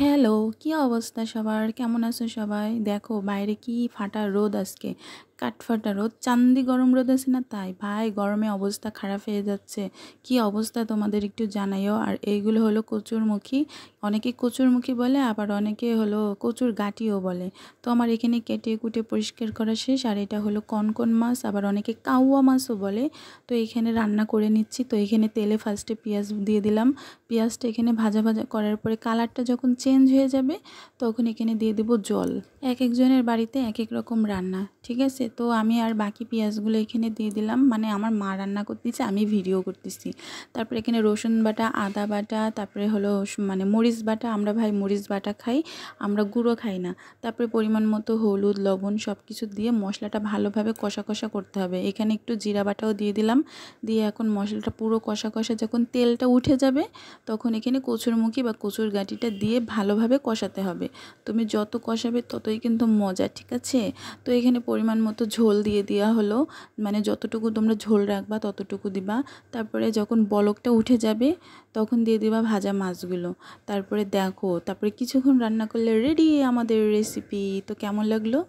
Hello, কি অবস্থা সবার? কেমন আছো সবাই? দেখো বাইরে কি ফাটা রোদ আজকে। কাঠফাটা রোদ, চান্দি গরম রোদ আছে না তাই। ভাই গরমে অবস্থা খারাপ হয়ে যাচ্ছে। কি অবস্থা তোমাদের একটু জানাইও। আর এইগুলো হলো কচুরমুখী। অনেকে কচুরমুখী বলে, আবার অনেকে হলো কচুর গাঁটিও বলে। তো আমার এখানে কেটে কুটে পরিষ্কার করা শেষ। আর এটা হলো কনকন মাছ, আবার অনেকে কাউয়া মাছও বলে। তো এখানে রান্না করে নিচ্ছি। তো এখানে তেলে ফার্স্টে পেঁয়াজ দিয়ে দিলাম। পেঁয়াজটা এখানে ভাজা ভাজা করার পরে কালারটা যখন চেঞ্জ হয়ে যাবে তখন এখানে দিয়ে দেব জল। এক একজনের বাড়িতে এক এক রকম রান্না, ঠিক আছে। তো আমি আর বাকি পেঁয়াজগুলো এখানে দিয়ে দিলাম, মানে আমার মা রান্না করতেছে, আমি ভিডিও করতেছি। তারপরে এখানে রসুন বাটা, আদা বাটা, তারপরে হলো মানে মরিচ বাটা। আমরা ভাই মরিচ বাটা খাই, আমরা গুঁড়ো খাই না। তারপরে পরিমাণ মতো হলুদ, লবণ সব কিছু দিয়ে মশলাটা ভালোভাবে কষা কষা করতে হবে। এখানে একটু জিরা বাটাও দিয়ে দিলাম। দিয়ে এখন মশলাটা পুরো কষা কষা যখন তেলটা উঠে যাবে তখন এখানে কচুরমুখী বা কচুর গাঁটিটা দিয়ে ভালোভাবে কষাতে হবে। তুমি যত কষাবে ততই কিন্তু মজা, ঠিক আছে। তো এখানে পরিমাণ মতো ঝোল দিয়ে দেওয়া হলো, মানে যতটুকু তোমরা ঝোল রাখবা ততটুকু দিবা। তারপরে যখন বলকটা উঠে যাবে তখন দিয়ে দিবা ভাজা মাছগুলো। তারপরে দেখো, তারপরে কিছুক্ষণ রান্না করলে রেডি আমাদের রেসিপি। তো কেমন লাগলো?